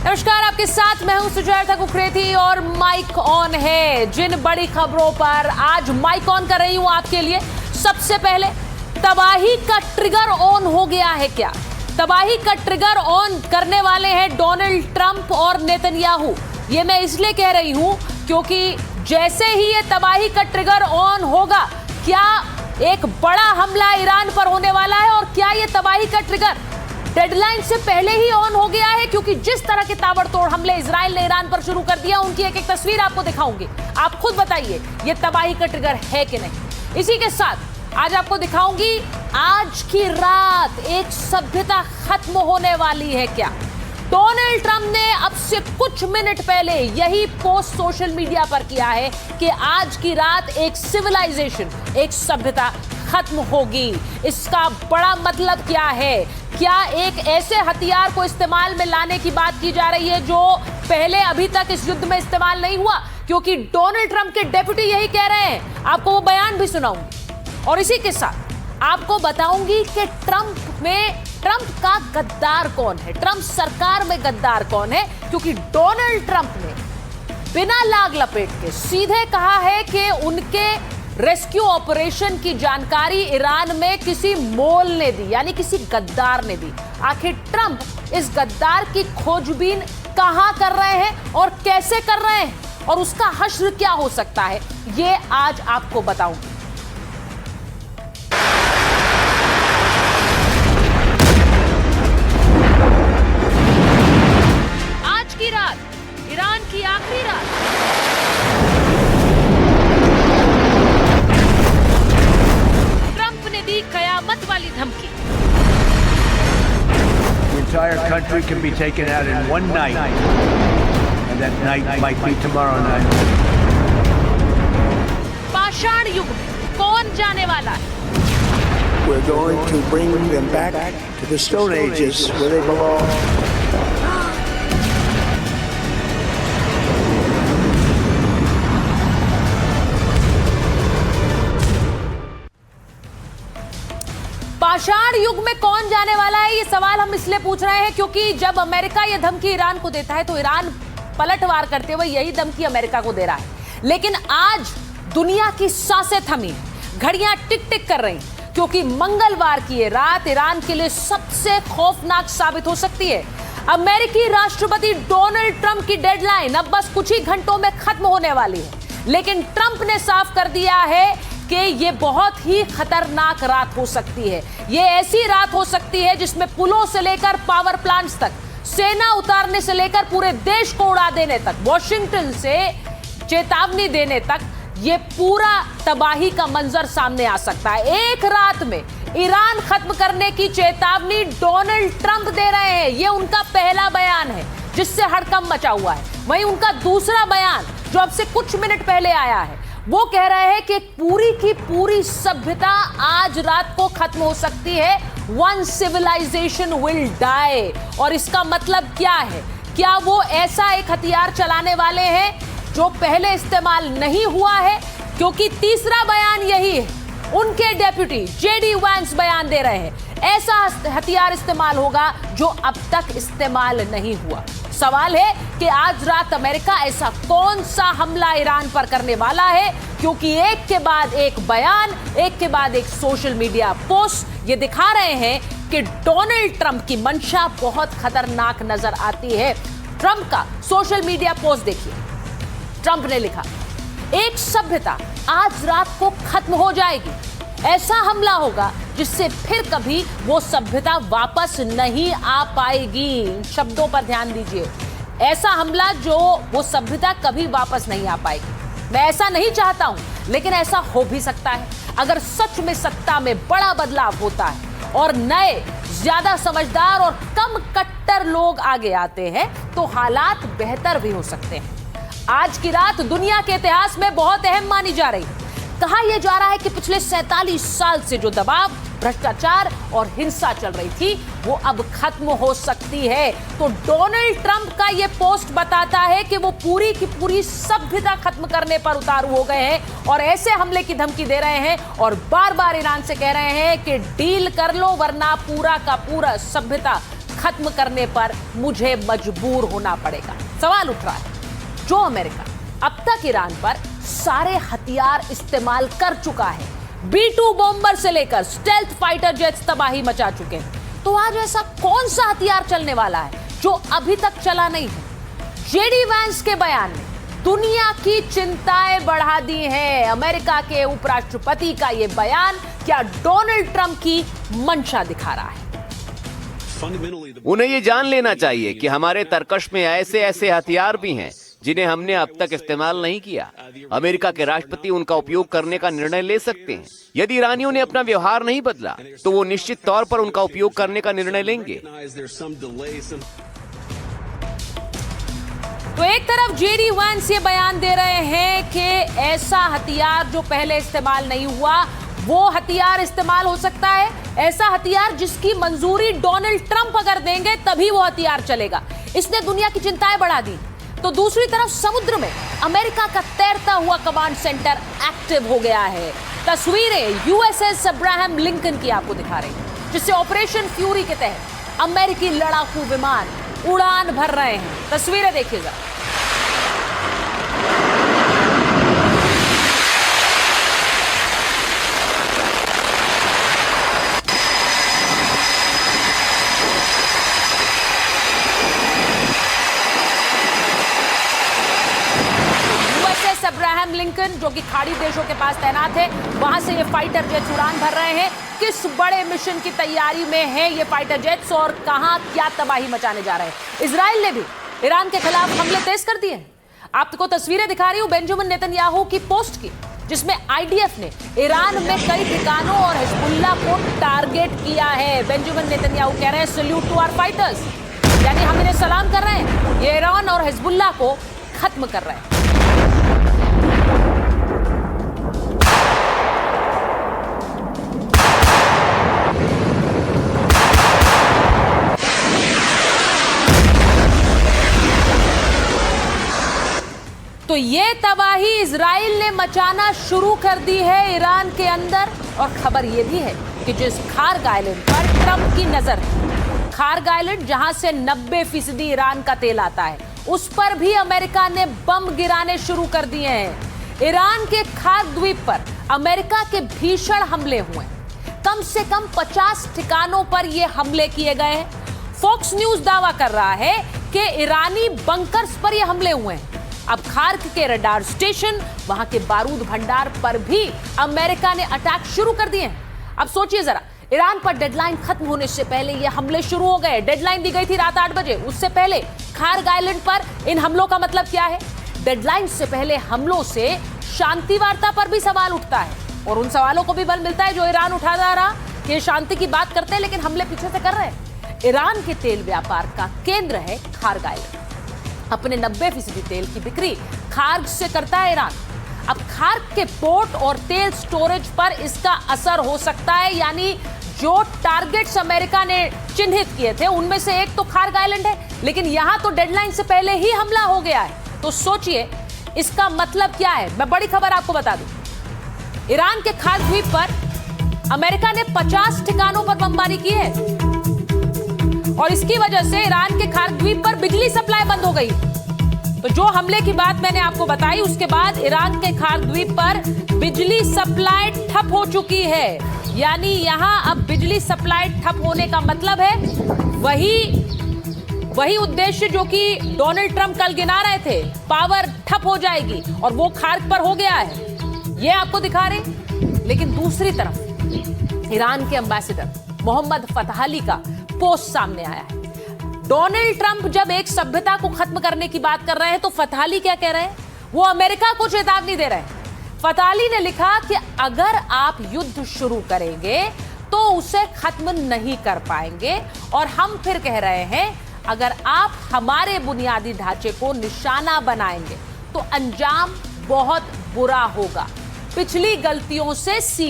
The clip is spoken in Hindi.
नमस्कार, आपके साथ मैं हूं सुजाता कुकरेती और माइक ऑन है। जिन बड़ी खबरों पर आज माइक ऑन कर रही हूं आपके लिए, सबसे पहले तबाही का ट्रिगर ऑन हो गया है क्या? तबाही का ट्रिगर ऑन करने वाले हैं डोनाल्ड ट्रंप और नेतन्याहू। ये मैं इसलिए कह रही हूं क्योंकि जैसे ही ये तबाही का ट्रिगर ऑन होगा, क्या एक बड़ा हमला ईरान पर होने वाला है और क्या ये तबाही का ट्रिगर डेडलाइन से पहले ही ऑन हो गया है? क्योंकि जिस तरह के ताबड़तोड़ हमले इजराइल ने ईरान पर शुरू कर दिया, उनकी एक एक तस्वीर आपको दिखाऊंगी। आप खुद बताइए ये तबाही का ट्रिगर है कि नहीं। इसी के साथ आज आपको दिखाऊंगी आज की रात एक सभ्यता खत्म होने वाली है क्या। डोनाल्ड ट्रंप ने अब से कुछ मिनट पहले यही पोस्ट सोशल मीडिया पर किया है कि आज की रात एक सिविलाइजेशन, एक सभ्यता खत्म होगी। इसका बड़ा मतलब क्या है? क्या एक ऐसे हथियार को इस्तेमाल में लाने की बात की जा रही है जो पहले अभी तक इस युद्ध में इस्तेमाल नहीं हुआ? क्योंकि डोनाल्ड ट्रंप के डेप्यूटी यही कह रहे हैं। आपको वो बयान भी सुनाऊंगी और इसी के साथ आपको बताऊंगी कि ट्रंप का गद्दार कौन है, ट्रंप सरकार में गद्दार कौन है। क्योंकि डोनाल्ड ट्रंप ने बिना लाग लपेट के सीधे कहा है कि उनके रेस्क्यू ऑपरेशन की जानकारी ईरान में किसी मोल ने दी, यानी किसी गद्दार ने दी। आखिर ट्रंप इस गद्दार की खोजबीन कहां कर रहे हैं और कैसे कर रहे हैं और उसका हश्र क्या हो सकता है, ये आज आपको बताऊंगी। आज की रात, ईरान की आखिरी रात, कयामत वाली धमकी। The entire country can be taken out in one night, and that night might be tomorrow night. पाषाण युग में कौन जाने वाला है? We're going to bring them back to the Stone Ages where they belong. पाषाण युग में कौन जाने वाला है, ये सवाल हम इसलिए पूछ रहे हैं क्योंकि जब अमेरिका ये धमकी ईरान को देता है तो ईरान पलटवार करते हुए यही धमकी अमेरिका को दे रहा है। लेकिन आज दुनिया की सांसें थमी, घड़ियां टिक टिक कर रही, क्योंकि मंगलवार की ये रात ईरान के लिए सबसे खौफनाक साबित हो सकती है। अमेरिकी राष्ट्रपति डोनाल्ड ट्रंप की डेडलाइन अब बस कुछ ही घंटों में खत्म होने वाली है, लेकिन ट्रंप ने साफ कर दिया है कि ये बहुत ही खतरनाक रात हो सकती है। ये ऐसी रात हो सकती है जिसमें पुलों से लेकर पावर प्लांट्स तक, सेना उतारने से लेकर पूरे देश को उड़ा देने तक, वॉशिंगटन से चेतावनी देने तक, ये पूरा तबाही का मंजर सामने आ सकता है। एक रात में ईरान खत्म करने की चेतावनी डोनाल्ड ट्रंप दे रहे हैं। ये उनका पहला बयान है जिससे हड़कंप मचा हुआ है। वहीं उनका दूसरा बयान जो अब से कुछ मिनट पहले आया है, वो कह रहे हैं कि पूरी की पूरी सभ्यता आज रात को खत्म हो सकती है। One civilization will die. और इसका मतलब क्या है? क्या वो ऐसा एक हथियार चलाने वाले हैं जो पहले इस्तेमाल नहीं हुआ है? क्योंकि तीसरा बयान यही है, उनके डेप्यूटी जेडी वैंस बयान दे रहे हैं ऐसा हथियार इस्तेमाल होगा जो अब तक इस्तेमाल नहीं हुआ। सवाल है कि आज रात अमेरिका ऐसा कौन सा हमला ईरान पर करने वाला है, क्योंकि एक के बाद एक बयान, एक के बाद एक सोशल मीडिया पोस्ट ये दिखा रहे हैं कि डोनाल्ड ट्रंप की मंशा बहुत खतरनाक नजर आती है। ट्रंप का सोशल मीडिया पोस्ट देखिए। ट्रंप ने लिखा, एक सभ्यता आज रात को खत्म हो जाएगी। ऐसा हमला होगा जिससे फिर कभी वो सभ्यता वापस नहीं आ पाएगी। शब्दों पर ध्यान दीजिए। ऐसा हमला जो वो सभ्यता कभी वापस नहीं आ पाएगी। मैं ऐसा नहीं चाहता हूं, लेकिन ऐसा हो भी सकता है। अगर सच में सत्ता में बड़ा बदलाव होता है और नए, ज्यादा समझदार और कम कट्टर लोग आगे आते हैं तो हालात बेहतर भी हो सकते हैं। आज की रात दुनिया के इतिहास में बहुत अहम मानी जा रही है। कहा यह जा रहा है कि पिछले 47 साल से जो दबाव, भ्रष्टाचार और हिंसा चल रही थी वो अब खत्म हो सकती है। तो डोनाल्ड ट्रंप का यह पोस्ट बताता है कि वो पूरी की पूरी सभ्यता खत्म करने पर उतारू हो गए हैं और ऐसे हमले की धमकी दे रहे हैं और बार बार ईरान से कह रहे हैं कि डील कर लो वरना पूरा का पूरा सभ्यता खत्म करने पर मुझे मजबूर होना पड़ेगा। सवाल उठ रहा है, जो अमेरिका अब तक ईरान पर सारे हथियार इस्तेमाल कर चुका है, B-2 बॉम्बर से लेकर स्टेल्थ फाइटर जेट्स तबाही मचा चुके हैं, तो आज ऐसा कौन सा हथियार चलने वाला है जो अभी तक चला नहीं है? जेडी वैंस के बयान ने दुनिया की चिंताएं बढ़ा दी हैं। अमेरिका के उपराष्ट्रपति का यह बयान क्या डोनाल्ड ट्रंप की मंशा दिखा रहा है? उन्हें ये जान लेना चाहिए कि हमारे तरकश में ऐसे ऐसे हथियार भी हैं जिन्हें हमने अब तक इस्तेमाल नहीं किया। अमेरिका के राष्ट्रपति उनका उपयोग करने का निर्णय ले सकते हैं। यदि ईरानियों ने अपना व्यवहार नहीं बदला तो वो निश्चित तौर पर उनका उपयोग करने का निर्णय लेंगे। तो एक तरफ जेडी वैंस ये बयान दे रहे हैं कि ऐसा हथियार जो पहले इस्तेमाल नहीं हुआ वो हथियार इस्तेमाल हो सकता है, ऐसा हथियार जिसकी मंजूरी डोनाल्ड ट्रंप अगर देंगे तभी वो हथियार चलेगा। इसने दुनिया की चिंताएं बढ़ा दी। तो दूसरी तरफ समुद्र में अमेरिका का तैरता हुआ कमांड सेंटर एक्टिव हो गया है। तस्वीरें यूएसएस अब्राहम लिंकन की आपको दिखा रही हैं, जिससे ऑपरेशन फ्यूरी के तहत अमेरिकी लड़ाकू विमान उड़ान भर रहे हैं। तस्वीरें देखिएगा। अब्राहम लिंकन जो कि खाड़ी देशों के पास तैनात है, वहां से ये फाइटर जेट्स उड़ान भर रहे हैं। किस बड़े मिशन की तैयारी में है ये फाइटर जेट्स और कहां क्या तबाही मचाने जा रहे हैं? इजराइल ने भी ईरान के खिलाफ हमले तेज कर दिए हैं। आपको तस्वीरें दिखा रही हूं बेंजामिन नेतन्याहू की पोस्ट की, जिसमें आईडीएफ ने ईरान में कई ठिकानों और हिजबुल्लाह को टारगेट किया है। बेंजामिन नेतन्याहू कह रहे हैं सल्यूट टू आवर फाइटर्स, यानी हम इन्हें सलाम कर रहे हैं, ये ईरान और हिजबुल्लाह को खत्म कर रहे हैं। तो ये तबाही इजराइल ने मचाना शुरू कर दी है ईरान के अंदर। और खबर ये भी है कि जिस खार्ग आइलैंड पर ट्रंप की नजर है, खार्ग आइलैंड जहां से 90% ईरान का तेल आता है, उस पर भी अमेरिका ने बम गिराने शुरू कर दिए हैं। ईरान के खार्ग द्वीप पर अमेरिका के भीषण हमले हुए, कम से कम 50 ठिकानों पर ये हमले किए गए हैं। फॉक्स न्यूज दावा कर रहा है कि ईरानी बंकर्स पर ये हमले हुए हैं। अब खार्ग के रडार स्टेशन, वहां के बारूद भंडार पर भी अमेरिका ने अटैक शुरू कर दिए हैं। अब सोचिए जरा, ईरान पर डेडलाइन खत्म होने से पहले ये हमले शुरू हो गए। डेडलाइन दी गई थी रात 8 बजे, उससे पहले खार्ग आइलैंड पर इन हमलों का मतलब क्या है? डेडलाइन से पहले हमलों से शांति वार्ता पर भी सवाल उठता है और उन सवालों को भी बल मिलता है जो ईरान उठा जा रहा कि शांति की बात करते हैं लेकिन हमले पीछे से कर रहे हैं। ईरान के तेल व्यापार का केंद्र है खार्ग आइलैंड। अपने 90% तेल की बिक्री खार्ग से करता है ईरान। अब खार्ग के पोर्ट और तेल स्टोरेज पर इसका असर हो सकता है, यानी जो टारगेट्स अमेरिका ने चिन्हित किए थे उनमें से एक तो खार्ग आइलैंड है, लेकिन यहां तो डेडलाइन से पहले ही हमला हो गया है। तो सोचिए इसका मतलब क्या है। मैं बड़ी खबर आपको बता दूं, ईरान के खार्ग द्वीप पर अमेरिका ने 50 ठिकानों पर बमबारी की है और इसकी वजह से ईरान के खार्ग द्वीप पर बिजली सप्लाई बंद हो गई। तो जो हमले की बात मैंने आपको बताई, उसके बाद ईरान के खार्ग द्वीप पर बिजली सप्लाई ठप हो चुकी है। यानी यहां अब बिजली सप्लाई ठप होने का मतलब है वही उद्देश्य जो कि डोनाल्ड ट्रंप कल गिना रहे थे, पावर ठप हो जाएगी, और वो खार्ग पर हो गया है। ये आपको दिखा रहे। लेकिन दूसरी तरफ ईरान के एम्बेसडर मोहम्मद फतहाली का पोस्ट सामने आया है। डोनाल्ड ट्रंप जब एक सभ्यता को खत्म करने की बात कर रहे हैं तो फतहाली क्या कह रहे हैं? वो अमेरिका को चेतावनी दे रहे हैं। फतहाली ने लिखा कि अगर आप युद्ध शुरू करेंगे तो उसे खत्म नहीं कर पाएंगे, और हम फिर कह रहे हैं अगर आप हमारे बुनियादी ढांचे को निशाना बनाएंगे तो अंजाम बहुत बुरा होगा। पिछली गलतियों से सीख